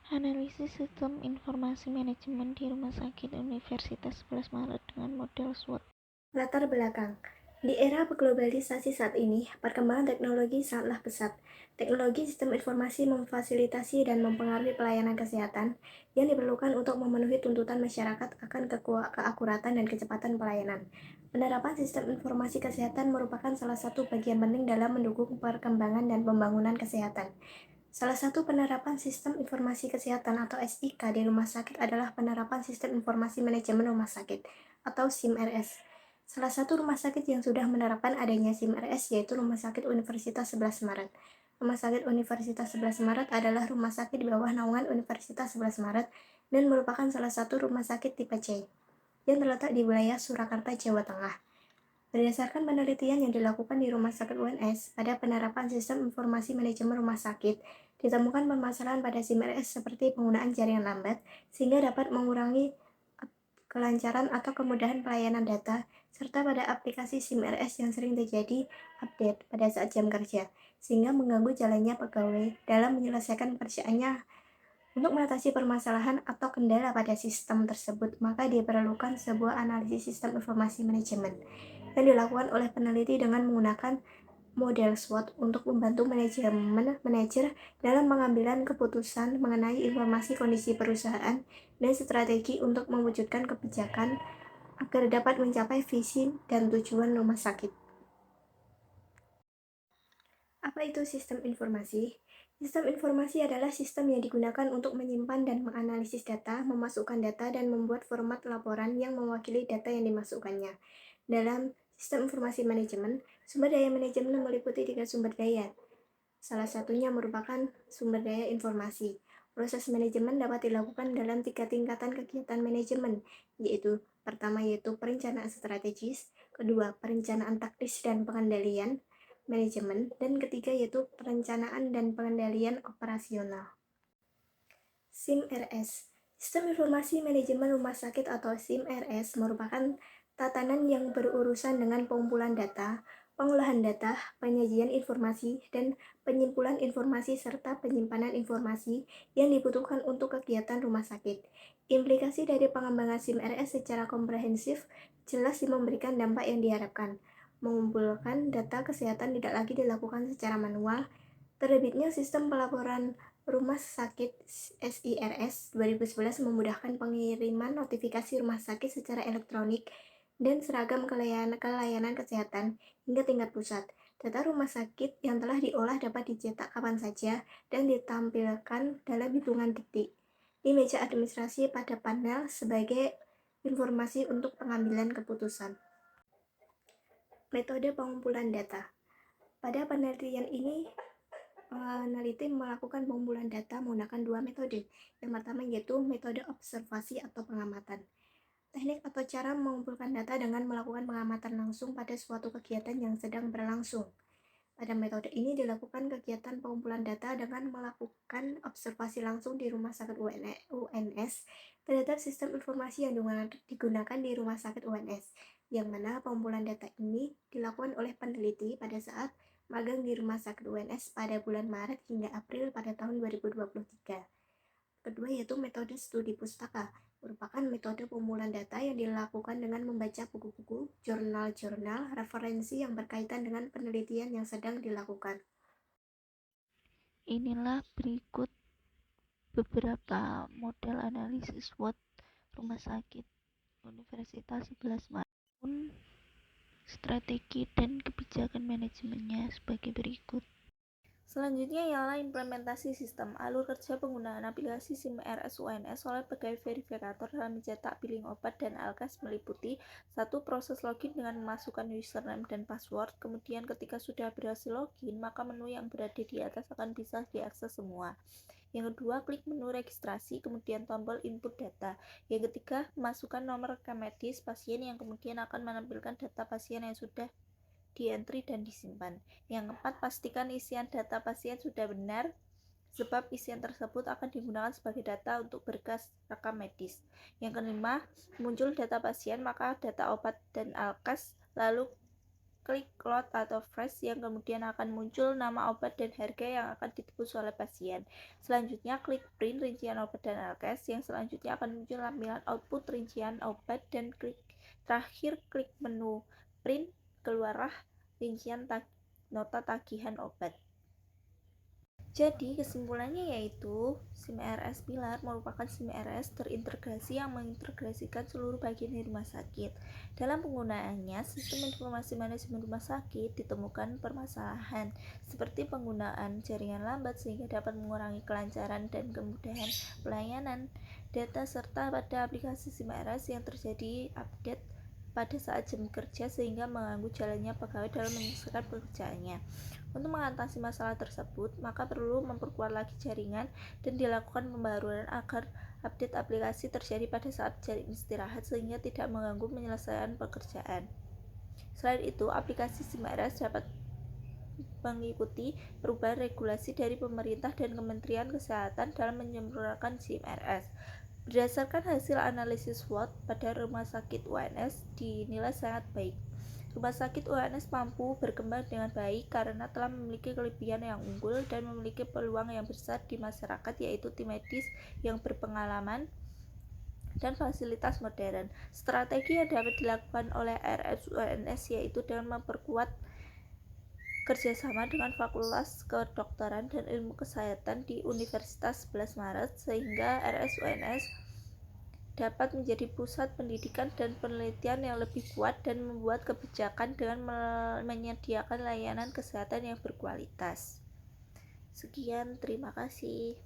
Analisis sistem informasi manajemen di Rumah Sakit Universitas 11 Maret dengan model SWOT. Latar belakang. Di era globalisasi saat ini, perkembangan teknologi sangatlah pesat. Teknologi sistem informasi memfasilitasi dan mempengaruhi pelayanan kesehatan yang diperlukan untuk memenuhi tuntutan masyarakat akan keakuratan dan kecepatan pelayanan. Penerapan sistem informasi kesehatan merupakan salah satu bagian penting dalam mendukung perkembangan dan pembangunan kesehatan. Salah satu penerapan sistem informasi kesehatan atau SIK di rumah sakit adalah penerapan sistem informasi manajemen rumah sakit atau SIM-RS. Salah satu rumah sakit yang sudah menerapkan adanya SIM-RS yaitu Rumah Sakit Universitas 11 Maret. Rumah Sakit Universitas 11 Maret adalah rumah sakit di bawah naungan Universitas 11 Maret dan merupakan salah satu rumah sakit tipe C yang terletak di wilayah Surakarta, Jawa Tengah. Berdasarkan penelitian yang dilakukan di Rumah Sakit UNS, pada penerapan sistem informasi manajemen rumah sakit, ditemukan permasalahan pada SIM-RS seperti penggunaan jaringan lambat, sehingga dapat mengurangi kelancaran atau kemudahan pelayanan data, serta pada aplikasi SIM-RS yang sering terjadi update pada saat jam kerja, sehingga mengganggu jalannya pegawai dalam menyelesaikan pekerjaannya. Untuk mengatasi permasalahan atau kendala pada sistem tersebut, maka diperlukan sebuah analisis sistem informasi manajemen yang dilakukan oleh peneliti dengan menggunakan model SWOT untuk membantu manajer dalam pengambilan keputusan mengenai informasi kondisi perusahaan dan strategi untuk mewujudkan kebijakan agar dapat mencapai visi dan tujuan rumah sakit. Apa itu sistem informasi? Sistem informasi adalah sistem yang digunakan untuk menyimpan dan menganalisis data, memasukkan data, dan membuat format laporan yang mewakili data yang dimasukkannya. Dalam sistem informasi manajemen, sumber daya manajemen meliputi 3 sumber daya. Salah satunya merupakan sumber daya informasi. Proses manajemen dapat dilakukan dalam 3 tingkatan kegiatan manajemen, yaitu pertama yaitu perencanaan strategis, kedua perencanaan taktis dan pengendalian manajemen, dan ketiga yaitu perencanaan dan pengendalian operasional. SIM-RS. Sistem Informasi Manajemen Rumah Sakit atau SIM-RS merupakan tatanan yang berurusan dengan pengumpulan data, pengolahan data, penyajian informasi, dan penyimpulan informasi serta penyimpanan informasi yang dibutuhkan untuk kegiatan rumah sakit. Implikasi dari pengembangan SIM-RS secara komprehensif jelas memberikan dampak yang diharapkan. Mengumpulkan data kesehatan tidak lagi dilakukan secara manual. Terbitnya sistem pelaporan Rumah Sakit SIRS 2011 memudahkan pengiriman notifikasi rumah sakit secara elektronik dan seragam kelayanan kesehatan hingga tingkat pusat. Data rumah sakit yang telah diolah dapat dicetak kapan saja dan ditampilkan dalam hitungan detik di meja administrasi pada panel sebagai informasi untuk pengambilan keputusan. Metode pengumpulan data. Pada penelitian ini, peneliti melakukan pengumpulan data menggunakan 2 metode. Yang pertama yaitu metode observasi atau pengamatan. Teknik atau cara mengumpulkan data dengan melakukan pengamatan langsung pada suatu kegiatan yang sedang berlangsung. Pada metode ini dilakukan kegiatan pengumpulan data dengan melakukan observasi langsung di Rumah Sakit UNS terhadap sistem informasi yang digunakan di Rumah Sakit UNS, yang mana pengumpulan data ini dilakukan oleh peneliti pada saat magang di Rumah Sakit UNS pada bulan Maret hingga April pada tahun 2023. Kedua yaitu metode studi pustaka, merupakan metode pengumpulan data yang dilakukan dengan membaca buku-buku, jurnal-jurnal, referensi yang berkaitan dengan penelitian yang sedang dilakukan. Inilah berikut beberapa model analisis SWOT Rumah Sakit Universitas 11 Maret. Strategi dan kebijakan manajemennya sebagai berikut. Selanjutnya ialah implementasi sistem. Alur kerja penggunaan aplikasi SIM-RS UNS oleh pegawai verifikator dalam mencetak billing obat dan alkes meliputi 1. Proses login dengan memasukkan username dan password. Kemudian ketika sudah berhasil login, maka menu yang berada di atas akan bisa diakses semua. Yang kedua, klik menu registrasi, kemudian tombol input data. Yang ketiga, masukkan nomor rekam medis pasien yang kemudian akan menampilkan data pasien yang sudah di-entry dan disimpan. Yang keempat, pastikan isian data pasien sudah benar, sebab isian tersebut akan digunakan sebagai data untuk berkas rekam medis. Yang kelima, muncul data pasien, maka data obat dan alkes, lalu klik load atau fresh yang kemudian akan muncul nama obat dan harga yang akan ditebus oleh pasien. Selanjutnya klik print rincian obat dan alkes, yang selanjutnya akan muncul tampilan output rincian obat, dan terakhir klik menu print, keluarlah rincian nota tagihan obat. Jadi kesimpulannya yaitu SIM RS Pilar merupakan SIM RS terintegrasi yang mengintegrasikan seluruh bagian di rumah sakit. Dalam penggunaannya, sistem informasi manajemen rumah sakit ditemukan permasalahan seperti penggunaan jaringan lambat sehingga dapat mengurangi kelancaran dan kemudahan pelayanan data, serta pada aplikasi SIM RS yang terjadi update pada saat jam kerja sehingga mengganggu jalannya pegawai dalam menyelesaikan pekerjaannya. Untuk mengatasi masalah tersebut, maka perlu memperkuat lagi jaringan dan dilakukan pembaruan agar update aplikasi terjadi pada saat jam istirahat sehingga tidak mengganggu penyelesaian pekerjaan. Selain itu, aplikasi SIM RS dapat mengikuti perubahan regulasi dari pemerintah dan Kementerian Kesehatan dalam menyempurnakan SIM RS. Berdasarkan hasil analisis SWOT pada Rumah Sakit UNS dinilai sangat baik. Rumah Sakit UNS mampu berkembang dengan baik karena telah memiliki kelebihan yang unggul dan memiliki peluang yang besar di masyarakat, yaitu tim medis yang berpengalaman dan fasilitas modern. Strategi yang dapat dilakukan oleh RSUNS yaitu dengan memperkuat kerjasama dengan Fakultas Kedokteran dan Ilmu Kesehatan di Universitas 11 Maret sehingga RSUNS dapat menjadi pusat pendidikan dan penelitian yang lebih kuat dan membuat kebijakan dengan menyediakan layanan kesehatan yang berkualitas. Sekian, terima kasih.